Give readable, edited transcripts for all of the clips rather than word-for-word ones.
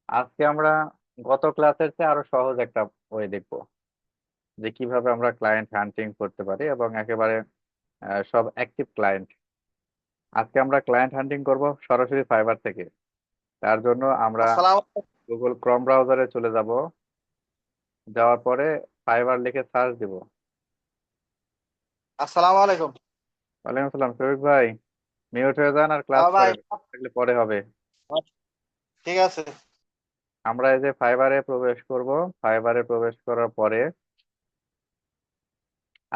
আজকে আমরা গত ক্লাসের চেয়ে আরো সহজ একটা ওয়ে দেখবো যে কিভাবে আমরা ক্লায়েন্ট হান্টিং করতে পারি এবং একেবারে সব অ্যাক্টিভ ক্লায়েন্ট। আজকে আমরা ক্লায়েন্ট হান্টিং করব সরাসরি ফাইবার থেকে। তার জন্য আমরা আসসালাম গুগল ক্রোম ব্রাউজারে চলে যাব। যাওয়ার পরে ফাইবার লিখে সার্চ দিব। আসসালামু আলাইকুম। ওয়ালাইকুম আসসালাম শফিক ভাই, মিউট হয়ে যান আর ক্লাস হ্যাঁ ভাই, করেন, থাকলে পরে হবে। ঠিক আছে। আমরা এই যে ফাইবারে প্রবেশ করব। ফাইবারে প্রবেশ করার পরে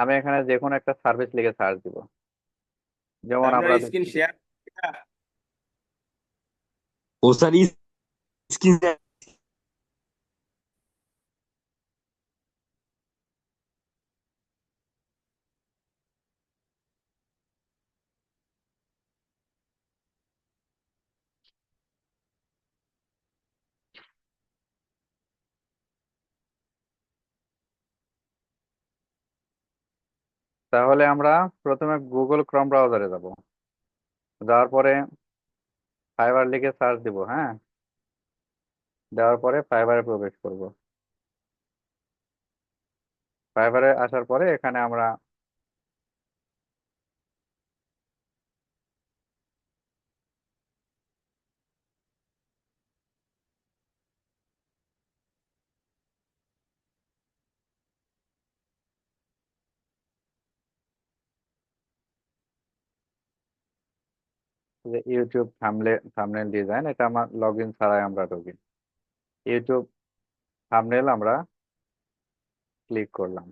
আমি এখানে যে কোনো একটা সার্ভিস লিখে সার্চ দিব। যেমন আপনার আমরা স্ক্রিন শেয়ার। ও স্যার স্ক্রিন তাহলে আমরা প্রথমে গুগল ক্রোম ব্রাউজারে যাব। যাওয়ার পরে ফাইবার লিখে সার্চ দিব। হ্যাঁ, দেওয়ার পরে ফাইবারে প্রবেশ করব। ফাইবারে আসার পরে এখানে আমরা যে ইউটিউব থাম্বনেল ডিজাইন, এটা আমার লগ ইন ছাড়াই আমরা ঢুকি। ইউটিউব থাম্বনেল আমরা ক্লিক করলাম।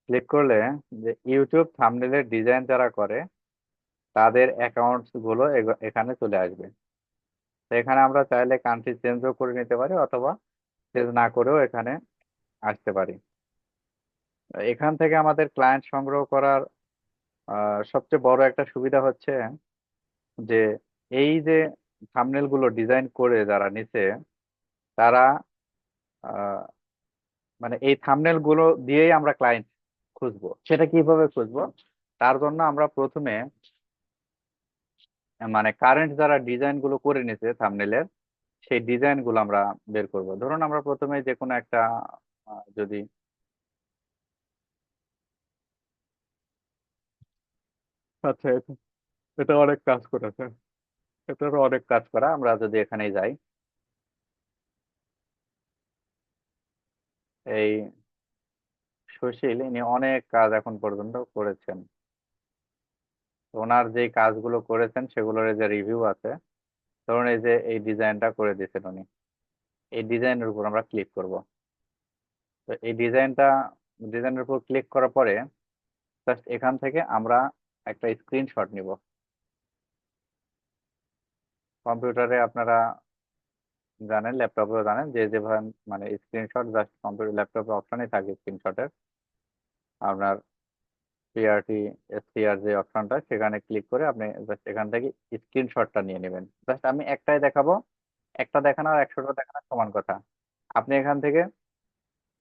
ক্লিক করলে যে ইউটিউব থাম্বনেলের ডিজাইন যারা করে তাদের অ্যাকাউন্টস গুলো এখানে চলে আসবে। তো এখানে আমরা চাইলে কান্ট্রি চেঞ্জও করে নিতে পারি অথবা চেঞ্জ না করেও এখানে আসতে পারি। এখান থেকে আমাদের ক্লায়েন্ট সংগ্রহ করার সবচেয়ে বড় একটা সুবিধা হচ্ছে যে এই যে থাম্বনেল গুলো ডিজাইন করে যারা নিছে তারা আহ, মানে এই থাম্বনেল গুলো দিয়েই আমরা ক্লায়েন্ট খুঁজবো। সেটা কিভাবে খুঁজবো? তার জন্য আমরা প্রথমে মানে কারেন্ট যারা ডিজাইন গুলো করে নিছে থাম্বনেলের, সেই ডিজাইন গুলো আমরা বের করব। ধরুন আমরা প্রথমে যে কোনো একটা যদি আচ্ছা এটা অনেক কাজ করেছে, এটারও অনেক কাজ করা। আমরা যদি এখানে যাই, এই সুশীল ইনি অনেক কাজ এখন পর্যন্ত করেছেন। তো ওনার যে কাজগুলো করেছেন সেগুলোর যে রিভিউ আছে, ধরুন এই যে এই ডিজাইনটা করে দিয়েছেন উনি, এই ডিজাইনের উপর আমরা ক্লিক করব। তো এই ডিজাইনের উপর ক্লিক করার পরে জাস্ট এখান থেকে আমরা একটা স্ক্রিনশট নিব। কম্পিউটারে আপনারা জানেন, ল্যাপটপেও জানেন যে যেভাবে মানে স্ক্রিনশট জাস্ট কম্পিউটার ল্যাপটপে অপশনই থাকে স্ক্রিনশটের। আপনার পিআরটি এসটিআর যে অপশনটা সেখানে ক্লিক করে আপনি জাস্ট এখান থেকে স্ক্রিনশটটা নিয়ে নেবেন। জাস্ট আমি একটাই দেখাবো, একটা দেখানো আর 100টা দেখানো সমান কথা। আপনি এখান থেকে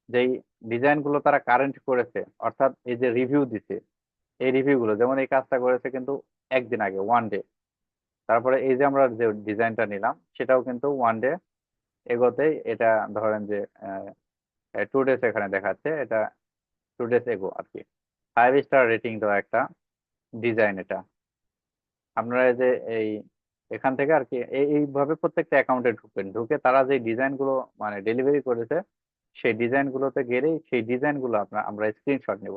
যেই ডিজাইন গুলো তারা কারেন্ট করেছে, অর্থাৎ এই যে রিভিউ দিছে, এই রিভিউ গুলো যেমন এই কাজটা করেছে কিন্তু একদিন আগে, ওয়ান ডে। তারপরে এই যে আমরা যে ডিজাইনটা নিলাম সেটাও কিন্তু ওয়ান ডে এগোতেই এটা ধরেন যে 2 ডেজ এখানে দেখাচ্ছে, এটা 2 ডেজ এগো আর কি। 5 স্টার রেটিং দেওয়া একটা ডিজাইন এটা। আপনারা এই যে এই এখান থেকে আর কি এইভাবে প্রত্যেকটা অ্যাকাউন্টে ঢুকবেন, ঢুকে তারা যে ডিজাইন গুলো মানে ডেলিভারি করেছে সেই ডিজাইন গুলোতে গেলেই সেই ডিজাইন গুলো আমরা স্ক্রিনশট নেব।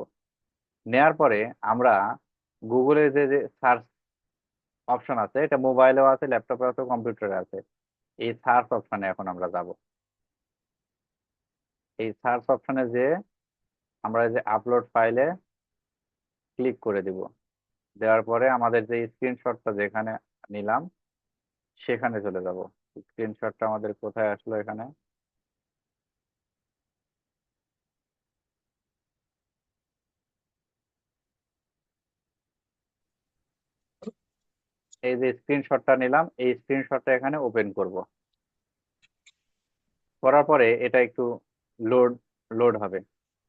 নেয়ার পরে আমরা গুগলে যে যে সার্চ অপশন আছে, এটা মোবাইলেও আছে, ল্যাপটপে আছে, কম্পিউটারে আছে। এই সার্চ অপশনে এখন আমরা যাব। এই সার্চ অপশনে যে আমরা যে আপলোড ফাইলে ক্লিক করে দিব। দেওয়ার পরে আমাদের যে স্ক্রিনশটটা যেখানে নিলাম সেখানে চলে যাব। স্ক্রিনশটটা আমাদের কোথায় আসলো? এখানে এই যে স্ক্রিনশটটা নিলাম, এই স্ক্রিনশটটা এখানে ওপেন করব। করার পরে এটা একটু লোড লোড হবে।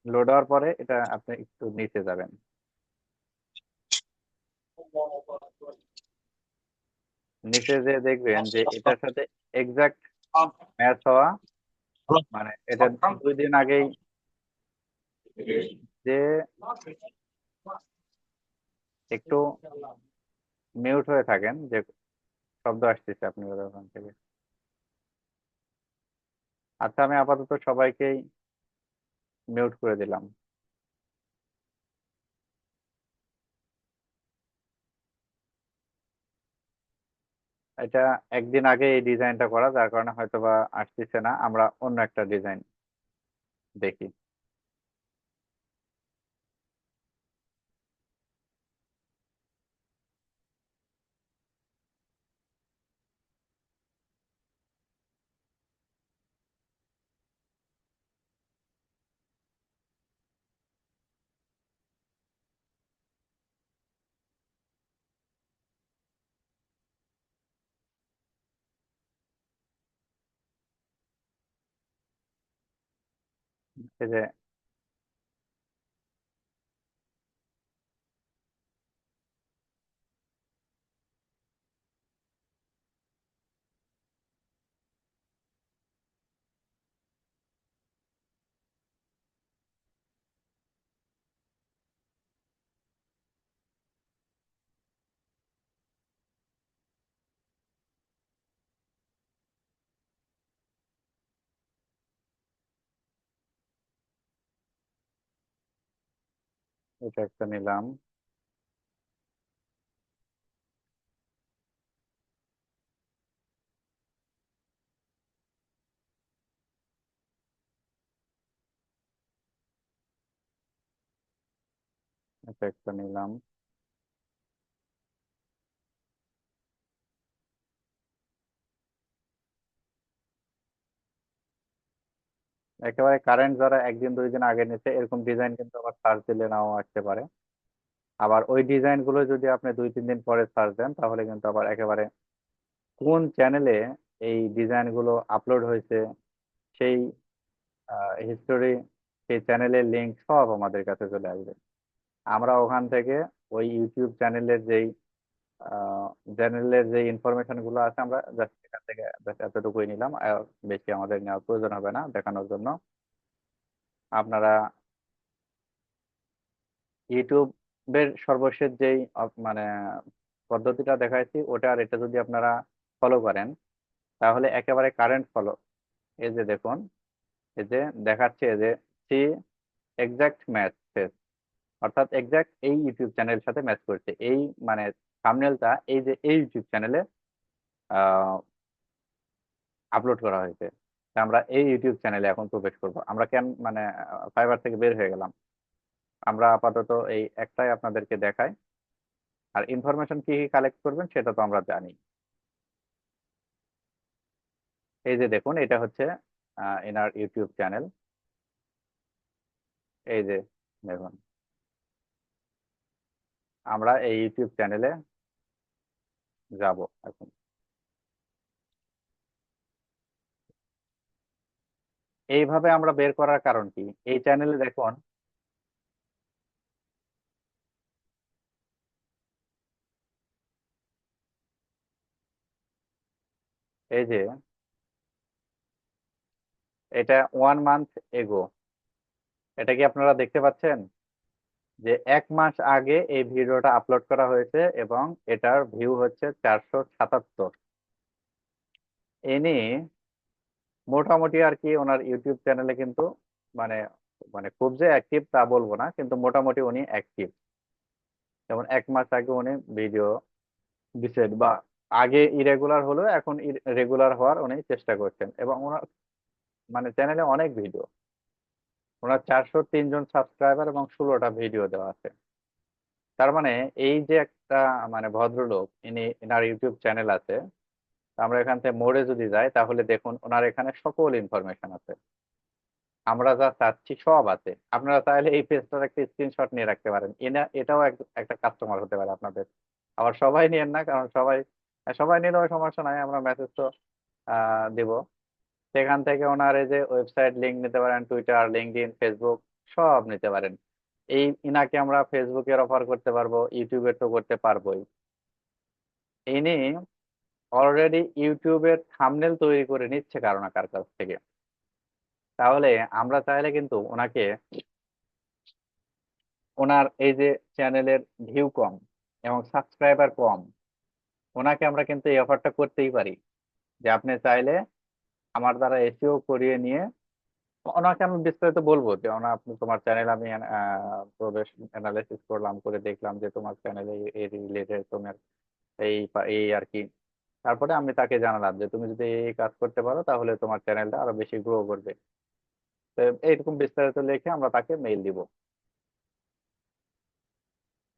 লোড হওয়ার পরে এটা আপনি একটু নিচে যাবেন। নিচে যে দেখবেন যে এটার সাথে এক্সাক্ট ম্যাচ হওয়া, মানে এটা 2 দিন আগেই যে একটু মিউট হয়ে থাকেন, যে শব্দ আসতেছে আপনাদের ওখান থেকে। আচ্ছা, আমি আপাতত সবাইকেই মিউট করে দিলাম। এটা একদিন আগে এই ডিজাইনটা করা, যার কারণে হয়তোবা আসতেছে না। আমরা অন্য একটা ডিজাইন দেখি। এই যে এটা একটা নিলাম। এটা একটা নিলাম। একেবারে কারেন্ট যারা 1 দিন 2 দিন আগে নিচ্ছে, এরকম ডিজাইন কিন্তু আবার সার্চ দিলে নাও আসতে পারে। আবার ওই ডিজাইন গুলো যদি আপনি 2-3 দিন পরে সার্চ দেন, তাহলে কিন্তু আবার একেবারে কোন চ্যানেলে এই ডিজাইন গুলো আপলোড হয়েছে, সেই হিস্টোরি, সেই চ্যানেলের লিঙ্ক সব আমাদের কাছে চলে আসবে। আমরা ওখান থেকে ওই ইউটিউব চ্যানেলের যে ইনফরমেশন গুলো আছে, আমরা জাস্ট এখান থেকে just এতটুকুই নিলাম, আর বেশি আমাদের নেওয়ার প্রয়োজন হবে না দেখানোর জন্য। আপনারা ইউটিউবের সর্বশেষ যেই মানে পদ্ধতিটা দেখাইছি, ওটা আর এটা যদি আপনারা ফলো করেন, তাহলে একেবারে কারেন্ট ফলো। এই যে দেখুন, এই যে দেখাচ্ছে যে সি এক্সাক্ট ম্যাচ, অর্থাৎ এক্সাক্ট এই ইউটিউব চ্যানেলের সাথে ম্যাচ করছে। এই মানে থাম্বনেলটা এই যে এই ইউটিউব চ্যানেলে আপলোড করা হয়েছে। তা আমরা এই ইউটিউব চ্যানেলে এখন প্রবেশ করব। আমরা কেন মানে ফাইবার থেকে বের হয়ে গেলাম। আমরা আপাতত এই একটাই আপনাদেরকে দেখাই। আর ইনফরমেশন কি কি কালেক্ট করবেন সেটা তো আমরা জানি। এই যে দেখুন, এটা হচ্ছে এনার ইউটিউব চ্যানেল। এই যে দেখুন, আমরা এই ইউটিউব চ্যানেলে যাব এখন। এইভাবে আমরা বের করার কারণ কি, এই চ্যানেলে দেখুন, এই যে এটা 1 মান্থ এগো, এটা কি আপনারা দেখতে পাচ্ছেন যে 1 মাস আগে এই ভিডিওটা আপলোড করা হয়েছে এবং এটার ভিউ হচ্ছে 477। ইনি মোটামুটি আর কি ওনার ইউটিউব চ্যানেলে কিন্তু মানে মানে খুব যে অ্যাক্টিভ তা বলবো না, কিন্তু মোটামুটি উনি অ্যাক্টিভ। যেমন 1 মাস আগে উনি ভিডিও দিচ্ছেন, বা আগে ইরেগুলার হলেও এখন রেগুলার হওয়ার উনি চেষ্টা করছেন, এবং ওনার মানে চ্যানেলে অনেক ভিডিও। ওনার 403 জন সাবস্ক্রাইবার এবং 16টা ভিডিও দেওয়া আছে। তার মানে এই যে একটা মানে ভদ্রলোক, ইনি এনার ইউটিউব চ্যানেল আছে। আমরা এখান থেকে মোড়ে যদি যাই, তাহলে দেখুন ওনার এখানে সকল ইনফরমেশন আছে। আমরা যা চাচ্ছি সব আছে। আপনারা চাইলে এই পেজটার একটা স্ক্রিনশট নিয়ে রাখতে পারেন, এটাও একটা কাস্টমার হতে পারে আপনাদের। আবার সবাই নিয়েন না, কারণ সবাই নিলেও সমস্যা নাই, আমরা মেসেজ তো দিব। সেখান থেকে ওনার এই যে ওয়েবসাইট লিংক নিতে পারেন, টুইটার, লিঙ্কডইন, ফেসবুক সব নিতে পারেন। এই ইনাকে আমরা ফেসবুকের অফার করতে পারবো, ইউটিউবের তো করতে পারবোই। ইনি অলরেডি ইউটিউবের থাম্বনেল তৈরি করে নিচ্ছে কারো না কার কাছ থেকে। তাহলে আমরা চাইলে কিন্তু ওনাকে, ওনার এই যে চ্যানেলের ভিউ কম এবং সাবস্ক্রাইবার কম, ওনাকে আমরা কিন্তু এই অফারটা করতেই পারি যে আপনি চাইলে আমার দ্বারা এসিও করিয়ে নিয়ে, ওনাকে আমি বিস্তারিত বলবো যে আপনি তোমার চ্যানেল আমি প্রবেশ অ্যানালাইসিস করলাম, করে দেখলাম যে তোমার চ্যানেলে এই রিলেটেড তোমার এই আর কি। তারপরে আমি তাকে জানালাম যে তুমি যদি এই কাজ করতে পারো তাহলে তোমার চ্যানেলটা আরো বেশি গ্রো করবে। তো এইরকম বিস্তারিত লিখে আমরা তাকে মেইল দিব।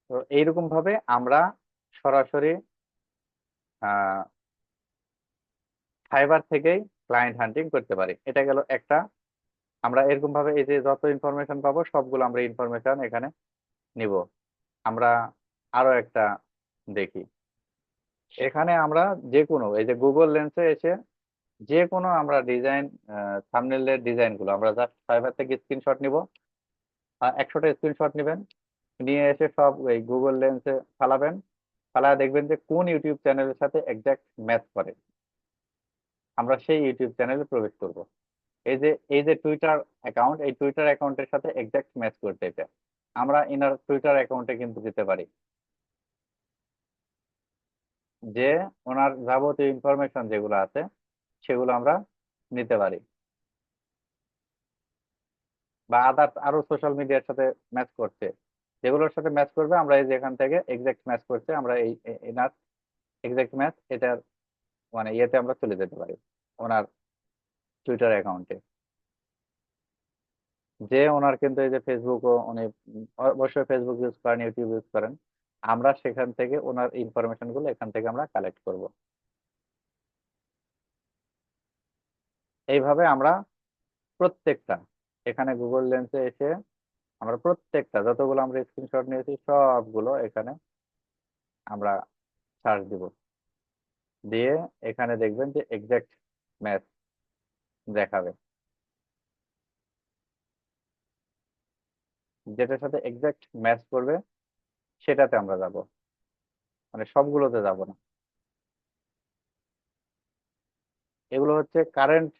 তো এইরকম ভাবে আমরা সরাসরি ফাইবার থেকেই ক্লায়েন্ট হান্টিং করতে পারি। এটা গেল একটা। আমরা এরকম ভাবে এই যে যত ইনফরমেশন পাবো সবগুলো আমরা ইনফরমেশন এখানে নিব। আমরা আরো একটা দেখি, এখানে আমরা যে কোনো এই যে গুগল লেন্সে এসে যে কোনো আমরা ডিজাইন, থাম্বনেলের ডিজাইন গুলো আমরা জাস্ট ফাইবার থেকে স্ক্রিনশট নিব। 100টা স্ক্রিনশট নেবেন, নিয়ে এসে সব এই গুগল লেন্সে ফালাবেন। ফালায় দেখবেন যে কোন ইউটিউব চ্যানেলের সাথে এক্সাক্ট ম্যাচ করে, আমরা সেই ইউটিউব চ্যানেলে প্রবেশ করব। এই যে টুইটার অ্যাকাউন্ট, এই টুইটার অ্যাকাউন্টের সাথে এক্সাক্ট ম্যাচ করতে এটা আমরা ইনার টুইটার অ্যাকাউন্টে কিন্তু দিতে পারি, যে ওনার যাবতীয় ইনফরমেশন যেগুলো আছে সেগুলো আমরা নিতে পারি, বা আদার্স আরো সোশ্যাল মিডিয়ার সাথে ম্যাচ করছে, যেগুলোর সাথে ম্যাচ করবে আমরা এই যে এখান থেকে এক্সাক্ট ম্যাচ করছে আমরা এনার এক্সাক্ট ম্যাচ এটার মানে ইয়েতে আমরা চলে যেতে পারি ওনার টুইটার অ্যাকাউন্টে। যে ওনার কিন্তু এই যে ফেসবুকও উনি অবশ্যই ফেসবুক ইউজ করেন, ইউটিউব ইউজ করেন, আমরা সেখান থেকে ওনার ইনফরমেশন গুলো এখান থেকে আমরা কালেক্ট করব। এইভাবে আমরা প্রত্যেকটা এখানে গুগল লেন্সে এসে আমরা প্রত্যেকটা যতগুলো আমরা স্ক্রিনশট নিয়েছি সবগুলো এখানে আমরা সার্চ দিব, দিয়ে এখানে দেখবেন যে এক্সাক্ট ম্যাচ দেখাবে, যেটার সাথে এক্সাক্ট ম্যাচ করবে সেটাতে আমরা যাব, মানে সবগুলোতে যাব না। এগুলো হচ্ছে কারেন্ট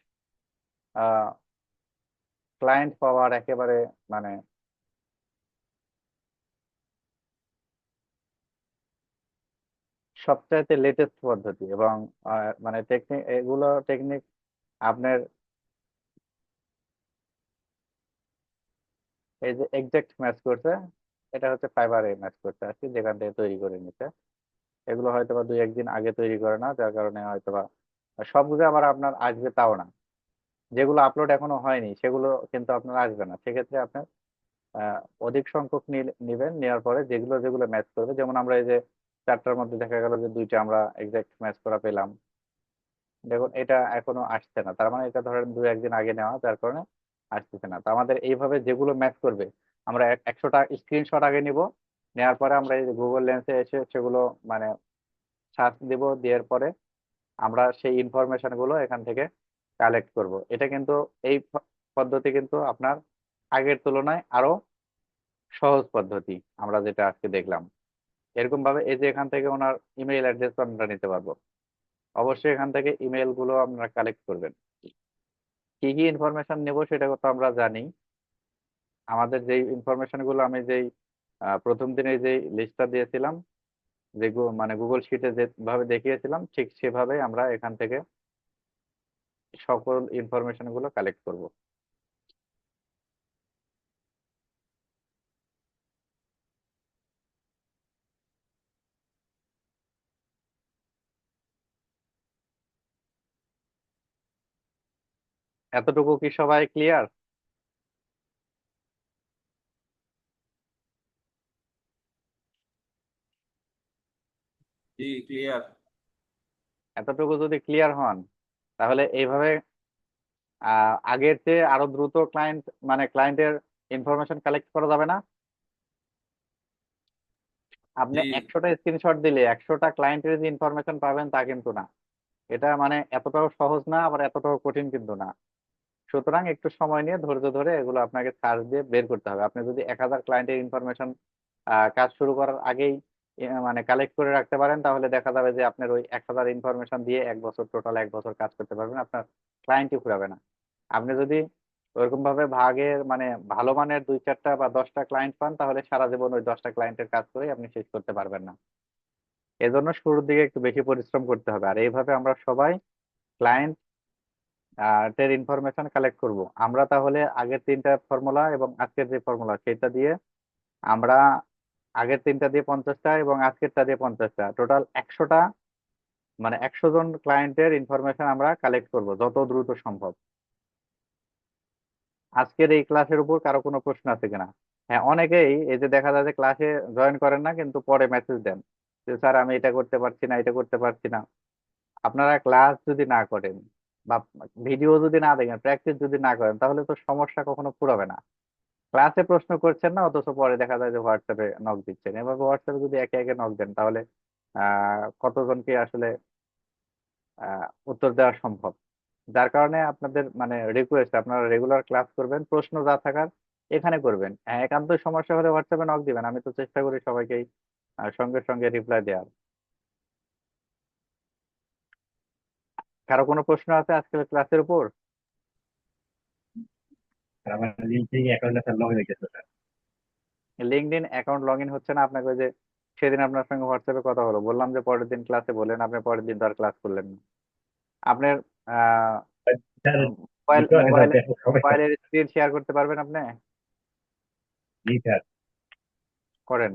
ক্লায়েন্ট পাওয়ার একেবারে মানে সবচাইতে লেটেস্ট পদ্ধতি, এবং মানে টেকনিক, এগুলো টেকনিক আপনার এই যে এক্সাক্ট ম্যাচ করছে, এটা হচ্ছে ফাইবারে ম্যাচ করছে আর কি, যেখান থেকে তৈরি করে নিতে। এগুলো হয়তো বা 2-1 দিন আগে তৈরি করে না, যার কারণে হয়তো বা সবগুলো আবার আপনার আসবে তাও না। যেগুলো আপলোড এখনো হয়নি সেগুলো কিন্তু আপনার আসবে না। সেক্ষেত্রে আপনার আহ, অধিক সংখ্যক নিবেন, নেওয়ার পরে যেগুলো যেগুলো ম্যাচ করবে, যেমন আমরা এই যে 4টার মধ্যে দেখা গেল যে 2টা আমরা এক্সাক্ট ম্যাচ করা পেলাম। দেখুন এটা এখনো আসছে না, তার মানে এটা ধরেন 2-1 দিন আগে নেওয়া, যার কারণে আসতেছে না। তো আমাদের এইভাবে যেগুলো ম্যাচ করবে আমরা 100টা স্ক্রিনশট আগে নিব, নেওয়ার পরে আমরা এই গুগল লেন্সে এসে সেগুলো মানে সার্চ দিব, দেওয়ার পরে আমরা সেই ইনফরমেশন গুলো এখান থেকে কালেক্ট করব। এটা কিন্তু এই পদ্ধতি কিন্তু আপনার আগের তুলনায় আরো সহজ পদ্ধতি আমরা যেটা আজকে দেখলাম। এরকম ভাবে এই যে এখান থেকে ওনার ইমেইল অ্যাড্রেস আমরা নিতে পারবো। অবশ্যই এখান থেকে ইমেইল গুলো আপনারা কালেক্ট করবেন। কি কি ইনফরমেশন নেব সেটা তো আমরা জানি। আমাদের যেই ইনফরমেশন গুলো আমি যেই প্রথম দিনে যে লিস্টটা দিয়েছিলাম, যে মানে গুগল শিটে যেভাবে দেখিয়েছিলাম ঠিক সেভাবে আমরা এখান থেকে সকল ইনফরমেশন গুলো কালেক্ট করব। এতটুকু কি সবাই ক্লিয়ার? জি ক্লিয়ার। এতটুকু যদি ক্লিয়ার হন তাহলে এইভাবে আগের চেয়ে আরো দ্রুত মানে ক্লায়েন্টের ইনফরমেশন কালেক্ট করা যাবে না। আপনি জি 100টা স্ক্রিনশট দিলে 100টা ক্লায়েন্টের যে ইনফরমেশন পাবেন তা কিন্তু না। এটা মানে এতটাও সহজ না, আবার এতটাও কঠিন কিন্তু না। সুতরাং একটু সময় নিয়ে ধৈর্য ধরে এগুলো আপনাকে সার্চ দিয়ে বের করতে হবে। আপনি যদি 1000 ক্লায়েন্টের ইনফরমেশন কাজ শুরু করার আগেই মানে কালেক্ট করে রাখতে পারেন, তাহলে দেখা যাবে যে আপনার ওই 1000 ইনফরমেশন দিয়ে 1 বছর, টোটাল 1 বছর কাজ করতে পারবেন, আপনার ক্লায়েন্টই ফুরাবে না। আপনি যদি ওইরকম ভাবে ভাগের মানে ভালো মানের 2-4টা বা 10টা ক্লায়েন্ট পান, তাহলে সারা জীবন ওই 10টা ক্লায়েন্টের কাজ করে আপনি শেষ করতে পারবেন না। এজন্য শুরুর দিকে একটু বেশি পরিশ্রম করতে হবে। আর এইভাবে আমরা সবাই ক্লায়েন্ট এর ইনফরমেশন কালেক্ট করব। আমরা তাহলে আগের 3টা ফর্মুলা এবং আজকের যে ফর্মুলা সেটা দিয়ে আমরা আগের 3টা দিয়ে 50টা এবং আজকেরটা দিয়ে 50টা, টোটাল 100টা, মানে 100 জন ক্লায়েন্টের ইনফরমেশন আমরা কালেক্ট করব যত দ্রুত সম্ভব। আজকের এই ক্লাসের উপর কারো কোনো প্রশ্ন আছে কিনা? হ্যাঁ, অনেকেই এই যে দেখা যায় যে ক্লাসে জয়েন করেন না, কিন্তু পরে মেসেজ দেন যে স্যার আমি এটা করতে পারছি না, এটা করতে পারছি না। আপনারা ক্লাস যদি না করেন বা ভিডিও যদি না দেখেন, প্র্যাকটিস যদি না করেন, তাহলে তো সমস্যা কখনো পুরাবে না। ক্লাসে প্রশ্ন করছেন না, অথচ পরে দেখা যায় যে হোয়াটসঅ্যাপে নক দিচ্ছেন। এভাবে হোয়াটসঅ্যাপে যদি একে একে নক দেন, তাহলে কতজনকে আসলে উত্তর দেওয়া সম্ভব? যার কারণে আপনাদের মানে রিকোয়েস্ট, আপনারা রেগুলার ক্লাস করবেন, প্রশ্ন যা থাকার এখানে করবেন। হ্যাঁ, একান্ত সমস্যা হলে হোয়াটসঅ্যাপে নক দিবেন, আমি তো চেষ্টা করি সবাইকেই সঙ্গে সঙ্গে রিপ্লাই দেওয়ার। কারো কোনো প্রশ্ন আছে আজকের ক্লাসের উপর? আমার লিঙ্কডিন অ্যাকাউন্টে স্যার লগ হয়ে গেছে sir. LinkedIn account log in হচ্ছে না আপনাকে? ওই যে সেদিন আপনার সঙ্গে হোয়াটসঅ্যাপে কথা হলো, বললাম যে পরের দিন ক্লাসে বলেন, আপনি পরের দিন তো আর ক্লাস করলেন না। আপনার স্যার মোবাইল দিতে পারে স্যার, মোবাইলে দেখো সমস্যা। মোবাইলের স্ক্রিন শেয়ার করতে পারবেন আপনি? জি স্যার। করেন।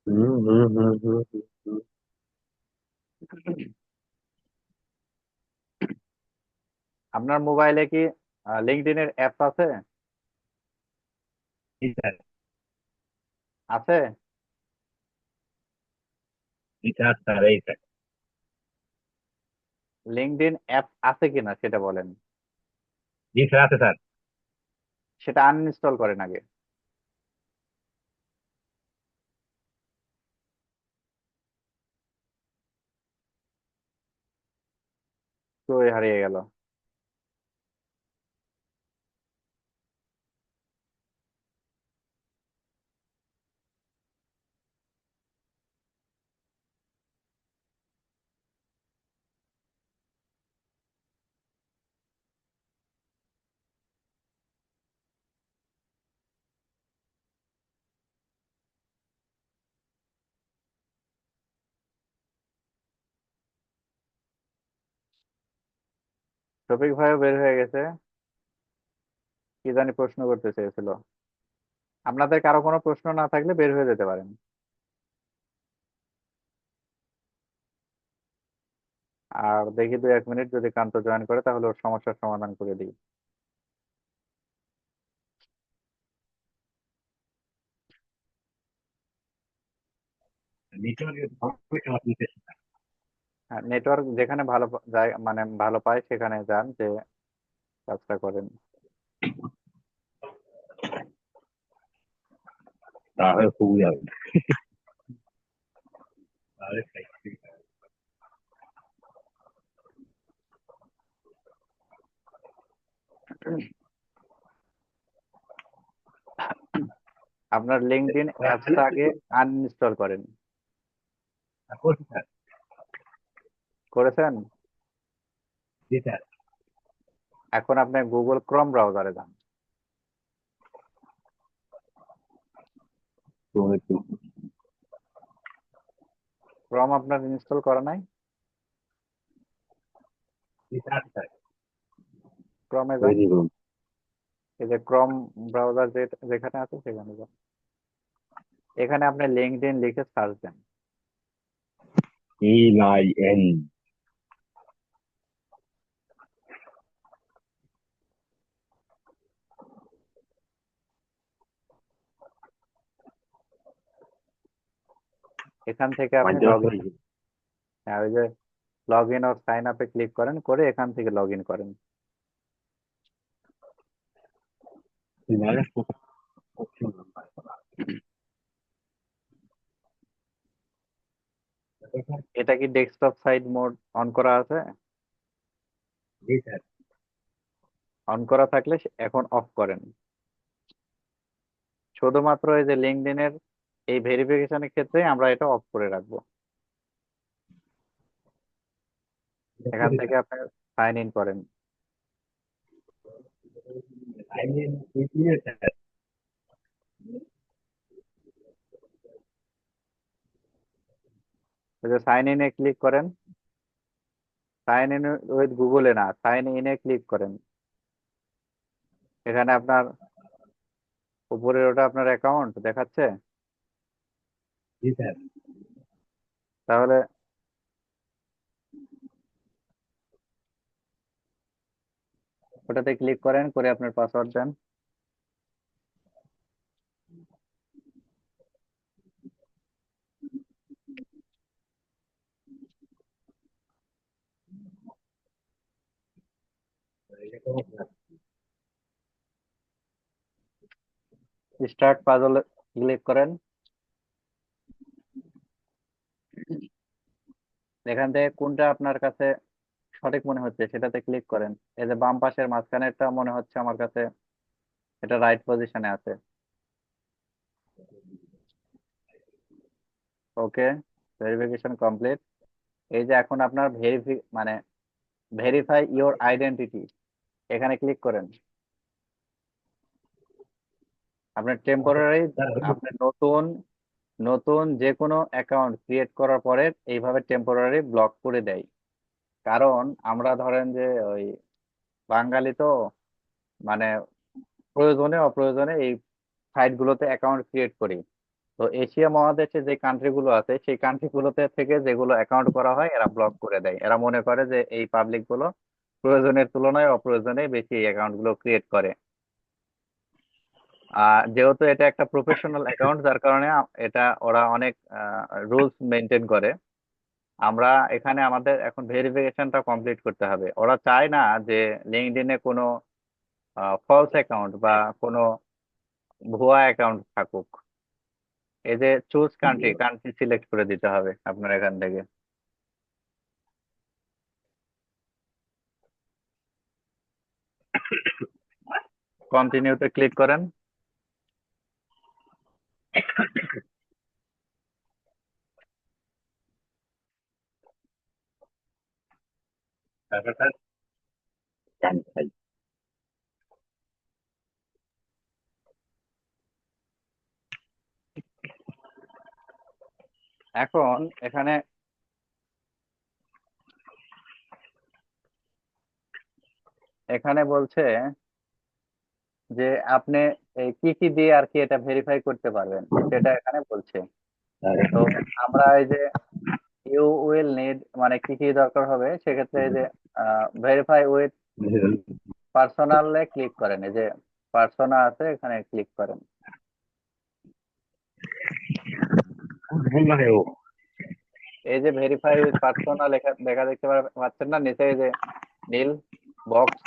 হুম হুম হুম হুম হুম। আপনার মোবাইলে কি লিঙ্কডইনের অ্যাপ আছে? জি স্যার। আছে? জি স্যার স্যার, এই স্যার। লিঙ্কডইন অ্যাপ আছে কিনা সেটা বলেন। জি স্যার আছে স্যার। সেটা আনইনস্টল করেন আগে। কই হারিয়ে গেল? শফিক ভাইও বের হয়ে গেছে, কি জানি প্রশ্ন করতে চেয়েছিল। আপনাদের কারো কোনো প্রশ্ন না থাকলে বের হয়ে যেতে পারেন। আর দেখি 2-1 মিনিট, যদি কান্ত জয়েন করে তাহলে ওর সমস্যার সমাধান করে দিই। নেটওয়ার্কের সমস্যা আপনি। হ্যাঁ, নেটওয়ার্ক যেখানে ভালো যায় মানে ভালো পায় সেখানে যান, যে কাজটা করেন। তাহলে খুবই হবে। তাহলে আপনার লিঙ্কডইন অ্যাপসটা আগে আনইনস্টল করেন। করছি স্যার। করেছেন? জি স্যার। এখন আপনি গুগল ক্রোম ব্রাউজারে যান। ক্রোম আপনার ইনস্টল করা নাই? জি স্যার স্যার। ক্রমে যান, এই যে ক্রোম ব্রাউজার যেখানে আছে সেখানে যান। এখানে আপনি লিঙ্কডইন লিখে সার্চ দেন। EIN। এখান থেকে আপনি লগ ইন, ওই যে লগ ইন আর সাইন আপে ক্লিক করেন, করে এখান থেকে লগ ইন করেন। এটা কি ডেস্কটপ সাইড মোড অন করা আছে? জি স্যার। অন করা থাকলে এখন অফ করেন। শুধুমাত্র এই যে লিঙ্কডইনের এই ভেরিফিকেশনের ক্ষেত্রে আমরা এটা অফ করে রাখবো। এখান থেকে আপনি সাইন ইন করেন। I mean, clear, sir. এই যে সাইন ইনে ক্লিক করেন, সাইন ইন উইথ গুগলে না, সাইন ইনে ক্লিক করেন। এখানে আপনার উপরের ওটা আপনার অ্যাকাউন্ট দেখাচ্ছে, Yes, sir. তাহলে ওটাতে ক্লিক করেন, করে আপনার পাসওয়ার্ড দেন। স্টার্ট পাজল ক্লিক করেন। এখান থেকে কোনটা আপনার কাছে সঠিক মনে হচ্ছে সেটাতে ক্লিক করেন। এই যে বাম পাশের মাঝখানেরটা মনে হচ্ছে আমার কাছে এটা রাইট পজিশনে আছে। ওকে, ভেরিফিকেশন কমপ্লিট। এই যে এখন আপনার ভেরিফাই ইওর আইডেন্টিটি, এখানে ক্লিক করেন। আপনার টেম্পোরারি, আপনার নতুন নতুন যে কোনো অ্যাকাউন্ট ক্রিয়েট করার পরে এইভাবে টেম্পোরারি ব্লক করে দেয়। কারণ আমরা ধরেন যে ওই বাঙালি তো, মানে প্রয়োজনে অপ্রয়োজনে এই সাইট গুলোতে অ্যাকাউন্ট ক্রিয়েট করি। তো এশিয়া মহাদেশে যে কান্ট্রি গুলো আছে সেই কান্ট্রি গুলোতে থেকে যেগুলো অ্যাকাউন্ট করা হয় এরা ব্লক করে দেয়। এরা মনে করে যে এই পাবলিক গুলো প্রয়োজনের তুলনায় অপ্রয়োজনে বেশি এই অ্যাকাউন্ট গুলো ক্রিয়েট করে। যেহেতু এটা একটা প্রফেশনাল অ্যাকাউন্ট, যার কারণে এটা ওরা অনেক রুলস মেনটেন করে। আমরা এখানে আমাদের এখন ভেরিফিকেশনটা কমপ্লিট করতে হবে। ওরা চায় না যে লিঙ্কডইনে কোনো ফলস অ্যাকাউন্ট বা কোনো ভুয়া অ্যাকাউন্ট থাকুক। এই যে চুজ কান্ট্রি, কান্ট্রি সিলেক্ট করে দিতে হবে আপনার এখান থেকে। কন্টিনিউতে ক্লিক করেন। Sir, sir. Cancel. এখন এখানে এখানে বলছে যে আপনি এই কি কি দিয়ে আর কি এটা ভেরিফাই করতে পারবেন সেটা এখানে বলছে। তো আমরা এই যে ইউ উইল নিড, মানে কি কি দরকার হবে সেক্ষেত্রে এই যে ভেরিফাই উইথ পার্সোনালে ক্লিক করেন। এই যে পার্সোনা আছে, এখানে ক্লিক করেন। ভুল না হেও। এই যে ভেরিফাই উইথ পার্সোনা লেখা লেখা দেখতে পাচ্ছেন না নিচে, এই যে নীল বক্স,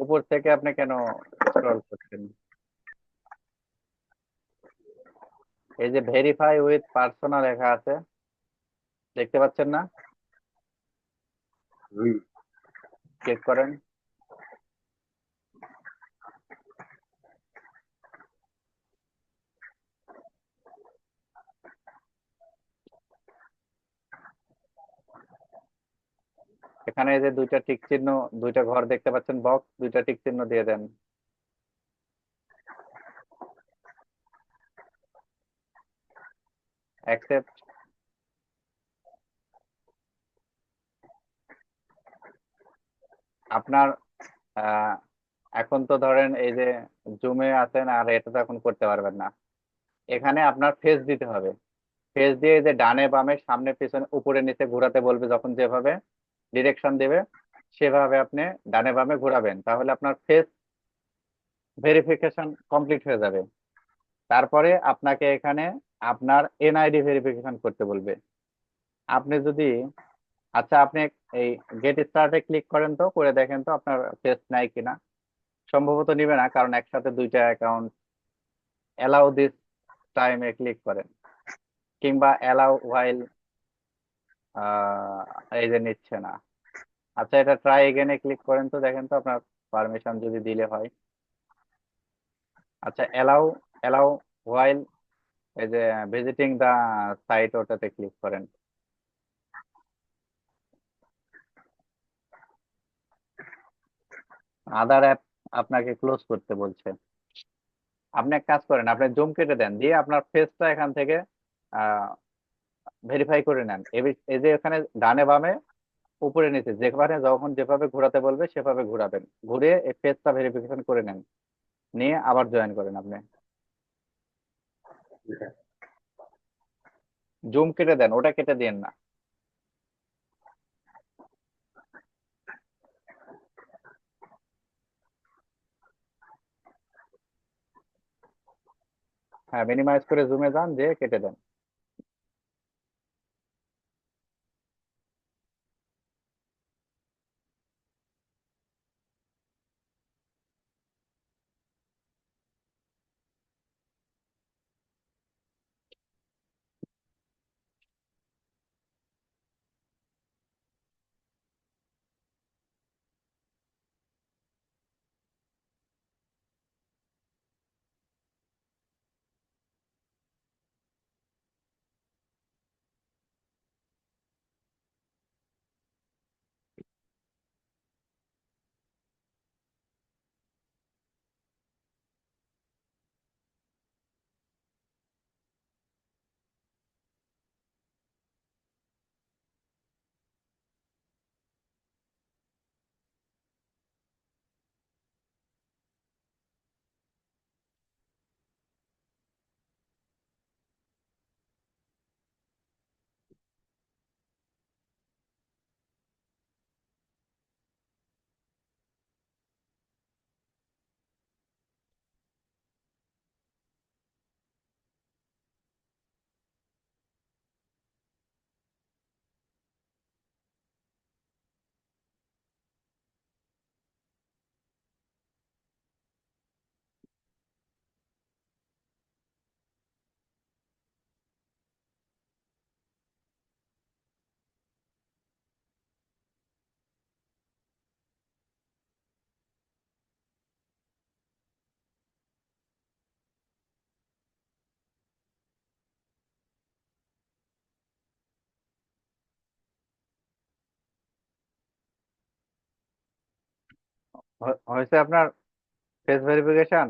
উপর থেকে আপনি কেন স্ক্রল করছেন? এই যে ভেরিফাই উইথ পার্সোনা লেখা আছে, দেখতে পাচ্ছেন না? ক্লিক করেন। এখানে এই যে দুইটা টিক চিহ্ন, দুইটা ঘর দেখতে পাচ্ছেন, বক্স, দুইটা টিক চিহ্ন দিয়ে দেন। অ্যাকসেপ্ট। আপনার আহ, এখন তো ধরেন এই যে জুমে আছেন আর এটা তো এখন করতে পারবেন না। এখানে আপনার ফেস দিতে হবে। ফেস দিয়ে এই যে ডানে বামে সামনে পিছনে উপরে নিচে ঘোরাতে বলবে, যখন যেভাবে ডিরেকশন দেবে সেভাবে আপনি ডানে বামে ঘোরাবেন, তাহলে আপনার ফেস ভেরিফিকেশন কমপ্লিট হয়ে যাবে। তারপরে আপনাকে এখানে আপনার এনআইডি ভেরিফিকেশন করতে বলবে। আপনি যদি, আচ্ছা আপনি এই গেট স্টার্টে ক্লিক করেন তো, করে দেখেন তো আপনার ফেস নাই কিনা। সম্ভবত নিবে না, কারণ একসাথে দুইটা অ্যাকাউন্ট। অ্যালাউ দিস টাইমে ক্লিক করেন, কিংবা অ্যালাউ ওয়াইল, এই যে নিচ্ছে না। আচ্ছা, এটা ট্রাই এগেনে ক্লিক করেন তো, দেখেন তো আপনার পারমিশন যদি দিলে হয়। আচ্ছা, এলাও এলাও হোয়াইল, এই যে ভিজিটিং দা সাইট, ওটাতে ক্লিক করেন। আদার অ্যাপ আপনাকে ক্লোজ করতে বলছে। আপনি এক কাজ করেন, আপনি জুম কেটে দেন, দিয়ে আপনার ফেসটা এখান থেকে ভেরিফাই করে নেন। এই যে এখানে ডানে বামে উপরে নিচে যেখানে যখন যেভাবে ঘোরাতে বলবে সেভাবে ঘোরাবেন, ঘুরে এই ফেসটা ভেরিফিকেশন করে নেন, নিয়ে আবার জয়েন করেন আপনি। জুম কেটে দেন, ওটা কেটে দিয়েন না। হ্যাঁ, মিনিমাইজ করে জুমে যান, দিয়ে কেটে দেন। হয়েছে আপনার ফেস ভেরিফিকেশন?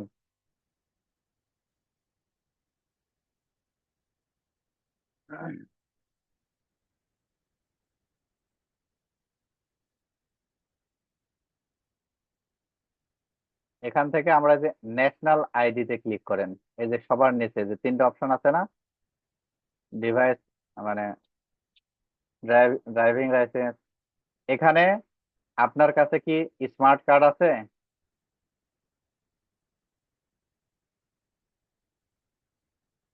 এখান থেকে আমরা যে ন্যাশনাল আইডি তে ক্লিক করেন, এই যে সবার নিচে যে তিনটা অপশন আছে না, ডিভাইস মানে ড্রাইভিং লাইসেন্স, এখানে আপনার কাছে কি স্মার্ট কার্ড আছে?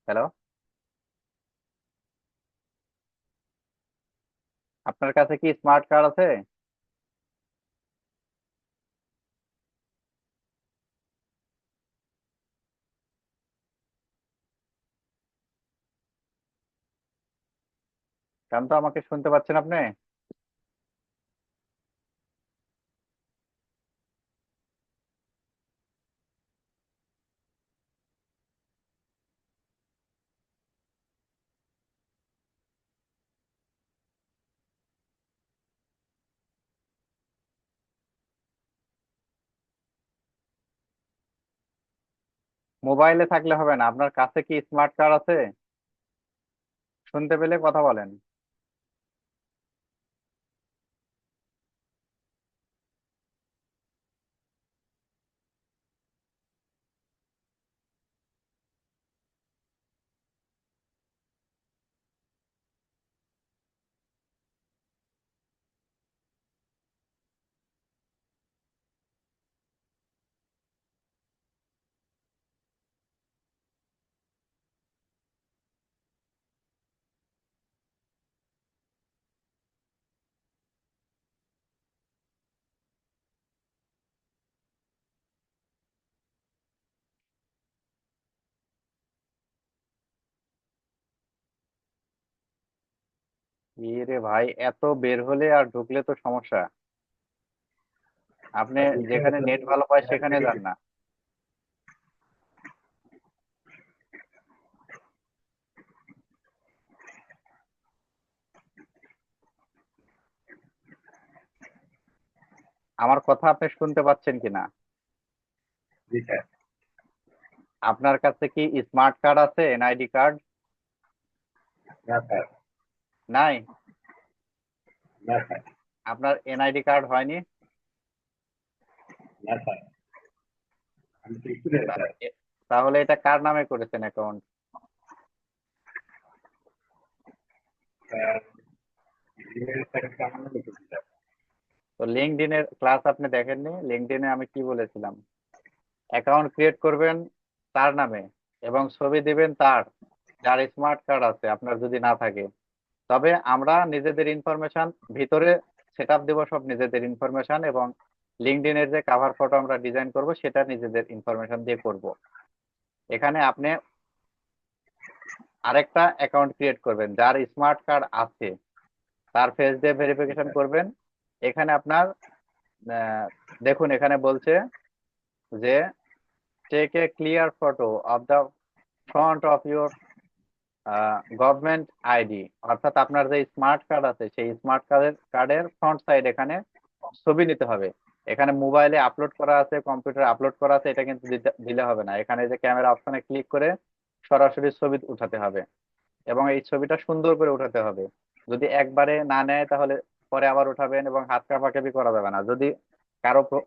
হ্যালো, আপনার কাছে কি স্মার্ট কার্ড আছে? কারণ তো আমাকে শুনতে পাচ্ছেন আপনি? মোবাইলে থাকলে হবে না, আপনার কাছে কি স্মার্ট কার্ড আছে? শুনতে পেলে কথা বলেন। রে ভাই, এত বের হলে আর ঢুকলে তো সমস্যা। আপনি যেখানে নেট ভালো পায় সেখানে যান না। আমার কথা আপনি শুনতে পাচ্ছেন কিনা? জি স্যার। আপনার কাছে কি স্মার্ট কার্ড আছে, এনআইডি কার্ড? না স্যার। নাই? না স্যার। আপনার এনআইডি কার্ড হয়নি? না স্যার। আমি তো স্টুডেন্ট স্যার। তাহলে এটা কার নামে করেছেন অ্যাকাউন্ট? স্যার ইমেল স্যারকে আমার নামে করছি স্যার। তো লিঙ্কডইনের ক্লাস আপনি দেখেননি? লিঙ্কডইনে আমি কি বলেছিলাম? অ্যাকাউন্ট ক্রিয়েট করবেন তার নামে এবং ছবি দিবেন তার, যার স্মার্ট কার্ড আছে, আপনার যদি না থাকে। তবে আমরা নিজেদের ইনফরমেশন ভিতরে সেট আপ দেবো, সব নিজেদের ইনফরমেশন, এবং লিঙ্কডইনের যে কাভার ফটো আমরা ডিজাইন করব সেটা নিজেদের ইনফরমেশন দিয়ে করব। এখানে আপনি আরেকটা অ্যাকাউন্ট ক্রিয়েট করবেন, যার স্মার্ট কার্ড আছে তার ফেস দিয়ে ভেরিফিকেশন করবেন। এখানে আপনার দেখুন, এখানে বলছে যে take a clear photo of the front of your government ID, অর্থাৎ আপনার যে স্মার্ট কার্ড আছে সেই স্মার্ট কার্ডের ফ্রন্ট সাইড এখানে ছবি নিতে হবে। এখানে মোবাইলে আপলোড করা আছে, কম্পিউটারে আপলোড করা আছে, এটা কিন্তু দিলে হবে না। এখানে যে ক্যামেরা অপশনে ক্লিক করে সরাসরি ছবি উঠাতে হবে এবং এই ছবিটা সুন্দর করে উঠাতে হবে। যদি একবারে না নেয় তাহলে পরে আবার উঠাবেন, এবং হাত কাঁপাকাপি করা যাবে না। যদি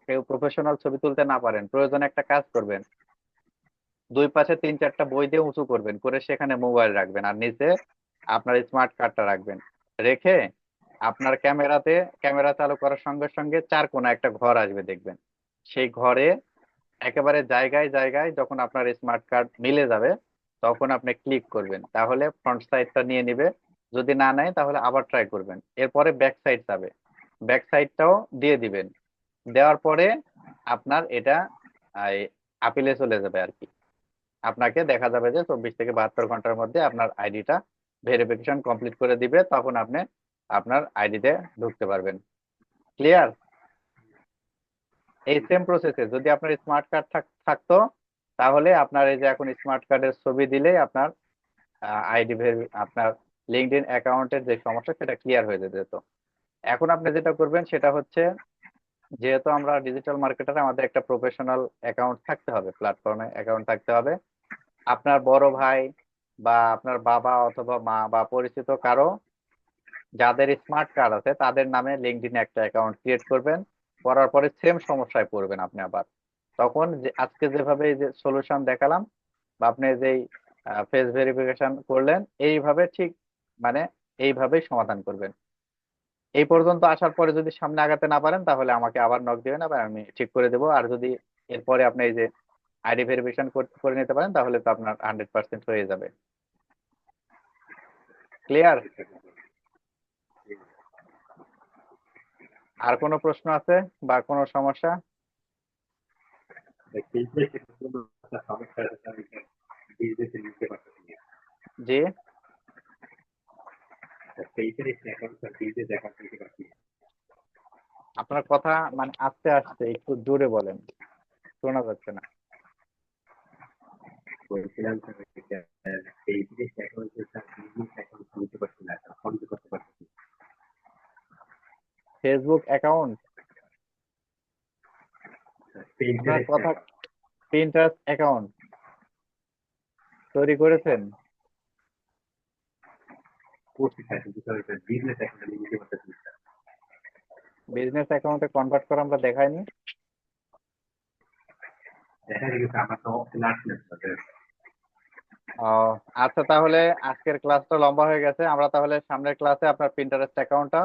কেউ প্রফেশনাল ছবি তুলতে না পারেন, প্রয়োজনে একটা কাজ করবেন, দুই পাশে 3-4টা বই দিয়ে উঁচু করবেন, করে সেখানে মোবাইল রাখবেন আর নিচে আপনার স্মার্ট কার্ডটা রাখবেন। রেখে আপনার ক্যামেরা চালু করার সঙ্গে সঙ্গে চার কোণা একটা ঘর আসবে, দেখবেন। সেই ঘরে একেবারে জায়গায় জায়গায় যখন আপনার স্মার্ট কার্ড মিলে যাবে তখন আপনি ক্লিক করবেন, তাহলে ফ্রন্ট সাইডটা নিয়ে নিবে। যদি না নেয় তাহলে আবার ট্রাই করবেন। এরপরে ব্যাক সাইড যাবে, ব্যাক সাইডটাও দিয়ে দিবেন। দেওয়ার পরে আপনার এটা আপিলে চলে যাবে আর কি। আপনাকে দেখা যাবে যে 24 থেকে 72 ঘন্টার মধ্যে আপনার আইডিটা ভেরিফিকেশন কমপ্লিট করে দিবে, তখন আপনি আপনার আইডিতে ঢুকতে পারবেন। ক্লিয়ার? এই সেম প্রসেসে যদি আপনার স্মার্ট কার্ড থাকতো তাহলে আপনার এই যে এখন স্মার্ট কার্ডের ছবি দিলেই আপনার আইডি আপনার লিঙ্কডইন অ্যাকাউন্টের যে সমস্যা সেটা ক্লিয়ার হয়ে যেত। এখন আপনি যেটা করবেন সেটা হচ্ছে, যেহেতু আমরা ডিজিটাল মার্কেটার, আমাদের একটা প্রফেশনাল অ্যাকাউন্ট থাকতে হবে, প্ল্যাটফর্মে অ্যাকাউন্ট থাকতে হবে। আপনার বড় ভাই বা আপনার বাবা অথবা মা বা পরিচিত কারো যাদের স্মার্ট কার্ড আছে তাদের নামে লিঙ্কডইনে একটা অ্যাকাউন্ট ক্রিয়েট করবেন। করার পরে সেম সমস্যায় পড়বেন আপনি আবার। তখন যে আজকে যেভাবে এই যে সলিউশন দেখালাম বা আপনি যেই ফেস ভেরিফিকেশন করলেন, এইভাবে ঠিক মানে এইভাবেই সমাধান করবেন। এই পর্যন্ত আসার পরে যদি সামনে আগাতে না পারেন তাহলে আমাকে আবার নক দিবেন, আবার আমি ঠিক করে দেবো। আর যদি এরপরে আপনি এই যে আইডি ভেরিফিকেশন করে নিতে পারেন তাহলে তো আপনার 100% হয়ে যাবে। ক্লিয়ার? আর কোনো প্রশ্ন আছে বা কোনো সমস্যা? সেইটাই কোনো একটা সমস্যা আছে স্যার, এটা বিজনেসে নিতে পারতেছি না। জি, সেইটাই অ্যাকাউন্ট স্যার, বিজনেস অ্যাকাউন্ট নিতে পারছি না। আপনার কথা মানে আস্তে আস্তে একটু জোরে বলেন, শোনা যাচ্ছে না। বলছিলাম স্যার, সেই বিজনেস অ্যাকাউন্টে স্যার বিজনেস অ্যাকাউন্ট নিতে পারছি না, অ্যাকাউন্ট করতে পারছি না। Facebook account? আপনার কথা, পিন্টারেস্ট অ্যাকাউন্ট তৈরি করেছেন? করছি স্যার, কিন্তু স্যার বিজনেস অ্যাকাউন্ট আমি নিতে পারতেছি না স্যার। বিজনেস অ্যাকাউন্টে কনভার্ট করে আমরা দেখাইনি? দেখা গেছে আমার তো অপশন আসছে না স্যার। ও, আচ্ছা, তাহলে আজকের ক্লাসটা লম্বা হয়ে গেছে, আমরা তাহলে সামনের ক্লাসে আপনার পিন্টারেস্ট অ্যাকাউন্টটা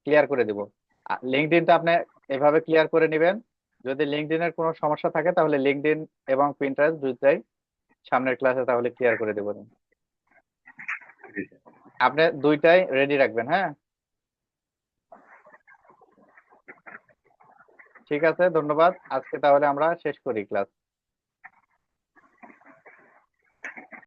ক্লিয়ার করে দিব। লিঙ্কডইনটা আপনি এভাবে ক্লিয়ার করে নেবেন। যদি লিঙ্কডইনের কোনো সমস্যা থাকে তাহলে লিঙ্কডইন এবং পিন্টারেস্ট দুইটাই সামনের ক্লাসে তাহলে ক্লিয়ার করে দেবো। আপনি দুইটাই রেডি রাখবেন, হ্যাঁ? ঠিক আছে, ধন্যবাদ। আজকে তাহলে আমরা শেষ করি ক্লাস।